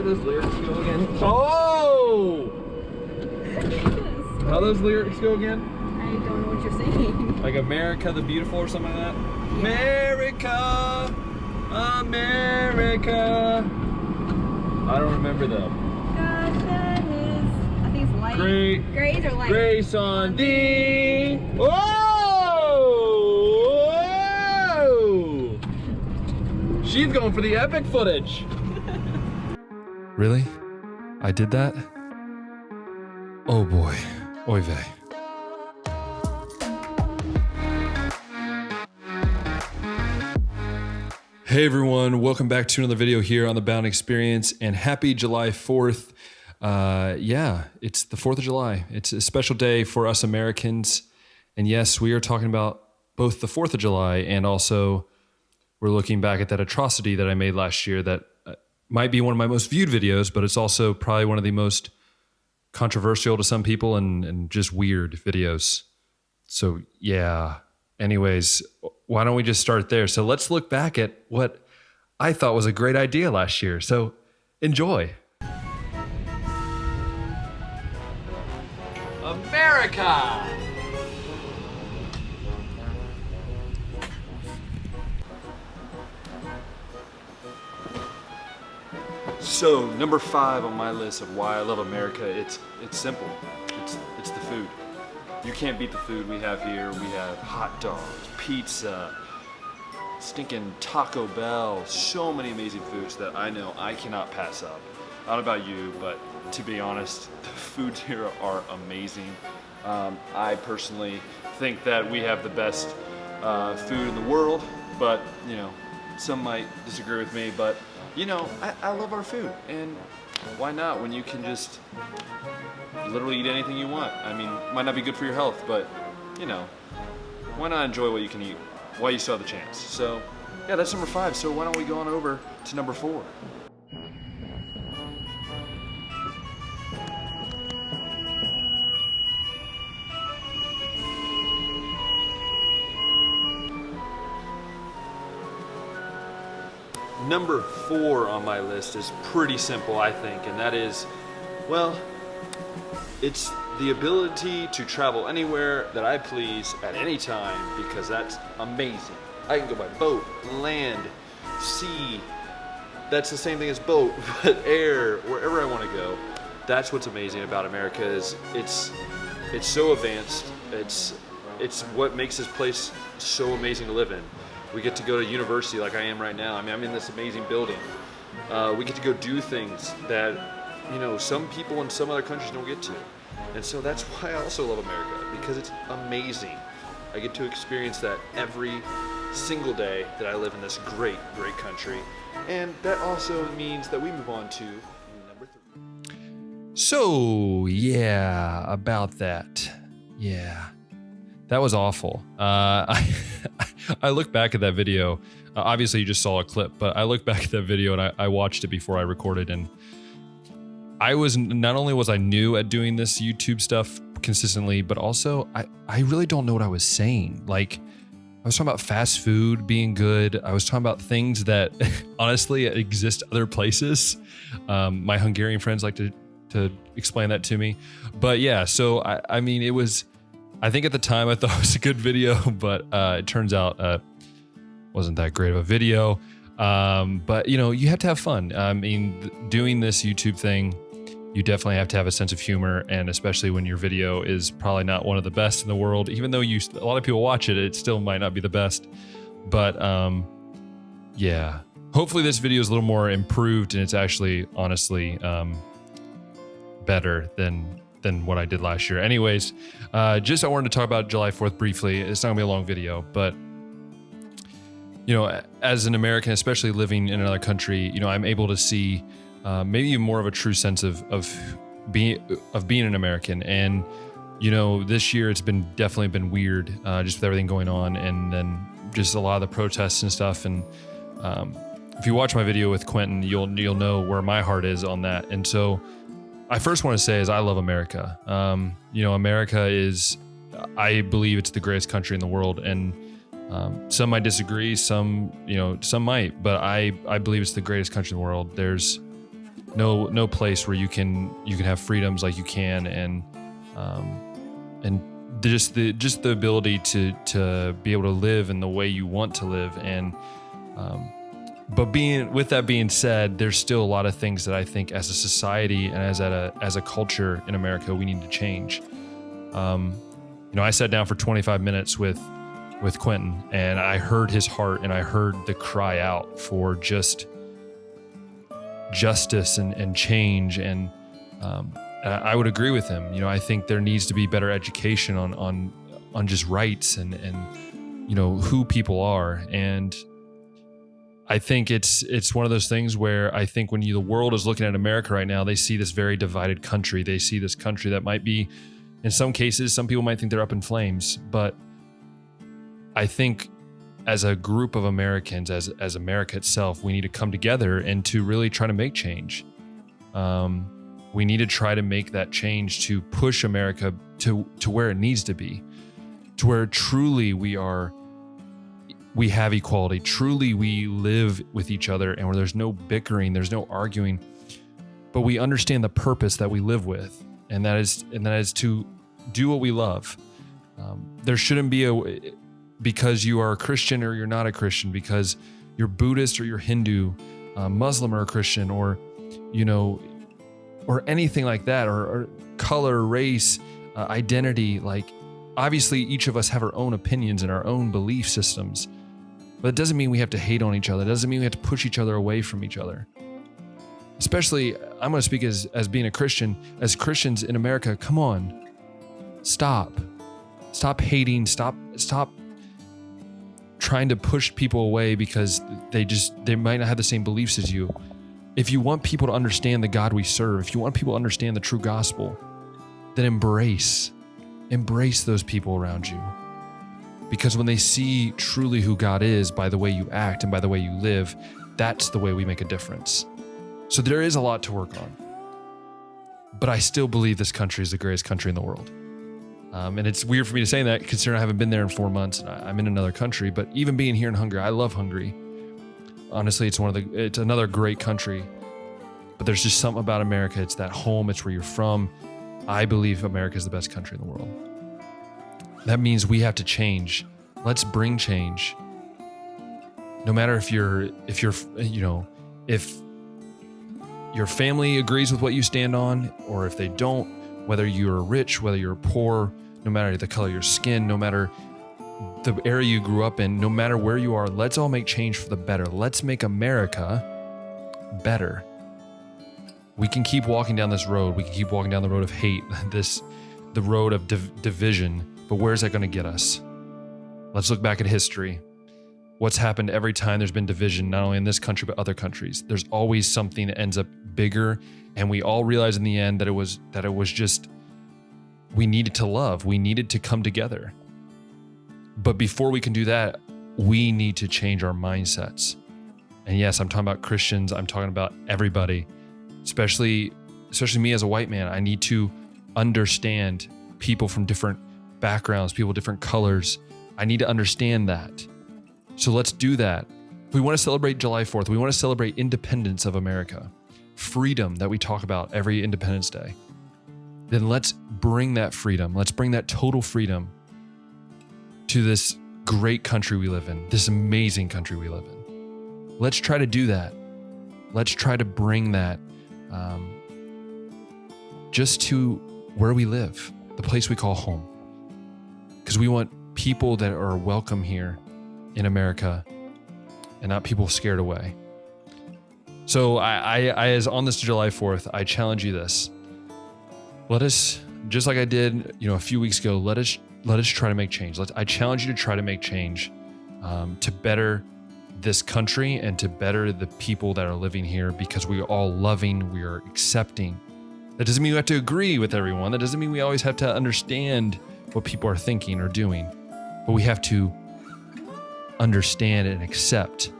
do those lyrics go again? Oh! How those lyrics go again? I don't know what you're saying. Like America the Beautiful or something like that? Yeah. America! America! I don't remember though. Gosh, that is, I think it's light. Grace or light? Grace on thee! Whoa! She's going for the epic footage. Really? I did that? Oh boy. Oy vey. Hey everyone, welcome back to another video here on the Bowden Experience, and happy July 4th. Yeah, it's the 4th of July. It's a special day for us Americans. And yes, we are talking about both the 4th of July and also we're looking back at that atrocity that I made last year that might be one of my most viewed videos, but it's also probably one of the most controversial to some people and just weird videos. So yeah, anyways, why don't we just start there? So let's look back at what I thought was a great idea last year. So enjoy. America! So number 5 on my list of why I love America, it's simple. It's the food. You can't beat the food we have here. We have hot dogs, pizza, stinking Taco Bell, so many amazing foods that I know I cannot pass up. I don't know about you, but to be honest, the foods here are amazing. I personally think that we have the best food in the world, but you know, some might disagree with me, but you know, I love our food, and why not when you can just literally eat anything you want? I mean, it might not be good for your health, but you know, why not enjoy what you can eat while you still have the chance? So yeah, that's number 5. So why don't we go on over to number 4? Number 4 on my list is pretty simple, I think, and that is, well, it's the ability to travel anywhere that I please at any time, because that's amazing. I can go by boat, land, sea. That's the same thing as boat, but air, wherever I want to go. That's what's amazing about America is it's so advanced. It's what makes this place so amazing to live in. We get to go to university like I am right now. I mean, I'm in this amazing building. We get to go do things that, you know, some people in some other countries don't get to. And so that's why I also love America, because it's amazing. I get to experience that every single day that I live in this great, great country. And that also means that we move on to number 3. So, yeah, about that. Yeah. That was awful. I look back at that video. Obviously, you just saw a clip, but I look back at that video and I watched it before I recorded. And not only was I new at doing this YouTube stuff consistently, but also I really don't know what I was saying. Like, I was talking about fast food being good. I was talking about things that honestly exist other places. My Hungarian friends like to explain that to me. But yeah, so I mean, it was. I think at the time I thought it was a good video, but it turns out wasn't that great of a video. But you know, you have to have fun. I mean, doing this YouTube thing, you definitely have to have a sense of humor, and especially when your video is probably not one of the best in the world. Even though a lot of people watch it, it still might not be the best. But yeah, hopefully this video is a little more improved, and it's actually honestly better than what I did last year. Anyways, I wanted to talk about July 4th briefly. It's not gonna be a long video, but you know, as an American, especially living in another country, you know, I'm able to see maybe more of a true sense of being an American. And you know, this year it's definitely been weird, just with everything going on, and then just a lot of the protests and stuff. And if you watch my video with Quentin, you'll know where my heart is on that. And so I first want to say is I love America. You know, America is, I believe it's the greatest country in the world, and some might disagree, some might, but I believe it's the greatest country in the world. There's no place where you can have freedoms like you can, and just the ability to be able to live in the way you want to live. And but with that being said, there's still a lot of things that I think as a society and as a culture in America we need to change. I sat down for 25 minutes with Quentin, and I heard his heart, and I heard the cry out for just justice and change. And I would agree with him. I think there needs to be better education on just rights and who people are. And I think it's one of those things where I think when the world is looking at America right now, they see this very divided country. They see this country that might be, in some cases, some people might think they're up in flames, but I think as a group of Americans, as America itself, we need to come together and to really try to make change. We need to try to make that change to push America to where it needs to be, to where truly we have equality, truly we live with each other, and where there's no bickering, there's no arguing, but we understand the purpose that we live with, and that is to do what we love. There shouldn't be because you are a Christian or you're not a Christian, because you're Buddhist or you're Hindu, Muslim or a Christian, or anything like that, or color, race, identity. Like, obviously each of us have our own opinions and our own belief systems, but it doesn't mean we have to hate on each other. It doesn't mean we have to push each other away from each other. Especially, I'm going to speak as being a Christian. As Christians in America, come on, stop hating, stop trying to push people away because they might not have the same beliefs as you. If you want people to understand the God we serve, if you want people to understand the true gospel, then embrace those people around you. Because when they see truly who God is by the way you act and by the way you live, that's the way we make a difference. So there is a lot to work on. But I still believe this country is the greatest country in the world. And it's weird for me to say that, considering I haven't been there in 4 months and I'm in another country. But even being here in Hungary, I love Hungary. Honestly, it's another great country. But there's just something about America. It's that home. It's where you're from. I believe America is the best country in the world. That means we have to change. Let's bring change. No matter if your family agrees with what you stand on, or if they don't, whether you're rich, whether you're poor, no matter the color of your skin, no matter the area you grew up in, no matter where you are, let's all make change for the better. Let's make America better. We can keep walking down this road. We can keep walking down the road of hate, the road of division, but where's that going to get us? Let's look back at history. What's happened every time there's been division, not only in this country, but other countries? There's always something that ends up bigger, and we all realize in the end that it was just, we needed to love. We needed to come together. But before we can do that, we need to change our mindsets. And yes, I'm talking about Christians. I'm talking about everybody, especially me as a white man. I need to understand people from different backgrounds, people different colors. I need to understand that. So let's do that. If we want to celebrate July 4th, we want to celebrate independence of America, freedom that we talk about every Independence Day, then let's bring that freedom. Let's bring that total freedom to this great country we live in, this amazing country we live in. Let's try to do that. Let's try to bring that just to where we live, the place we call home. Because we want people that are welcome here in America and not people scared away. So I as on this July 4th, I challenge you this. Let us, just like I did, a few weeks ago, let us try to make change. I challenge you to try to make change to better this country and to better the people that are living here, because we are all loving, we are accepting. That doesn't mean we have to agree with everyone. That doesn't mean we always have to understand what people are thinking or doing, but we have to understand and accept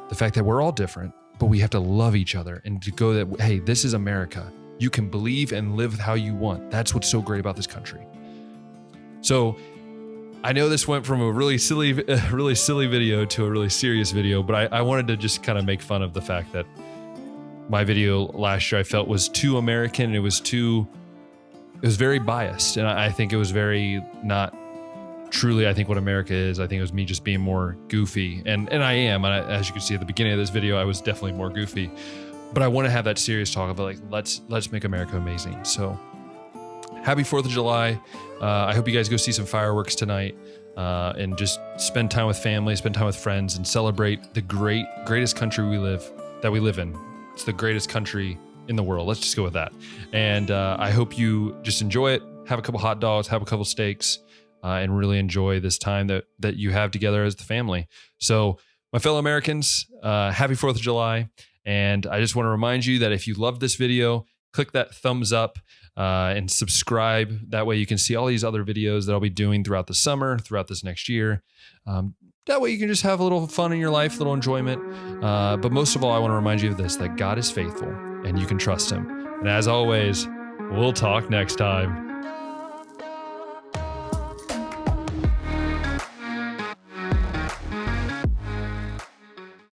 the fact that we're all different, but we have to love each other and to go that, hey, this is America. You can believe and live how you want. That's what's so great about this country. So I know this went from a really silly video to a really serious video, but I wanted to just kind of make fun of the fact that my video last year I felt was too American. It was very biased. And I think it was very not truly, I think, what America is. I think it was me just being more goofy. And I am. And as you can see at the beginning of this video, I was definitely more goofy. But I want to have that serious talk about like, let's make America amazing. So happy 4th of July. I hope you guys go see some fireworks tonight and just spend time with family, spend time with friends, and celebrate the greatest country we live in. It's the greatest country in the world. Let's just go with that. And I hope you just enjoy it. Have a couple hot dogs, have a couple steaks, and really enjoy this time that you have together as the family. So my fellow Americans, happy 4th of July. And I just want to remind you that if you love this video, click that thumbs up and subscribe. That way you can see all these other videos that I'll be doing throughout the summer, throughout this next year. That way you can just have a little fun in your life, a little enjoyment. But most of all, I want to remind you of this, that God is faithful and you can trust him. And as always, we'll talk next time.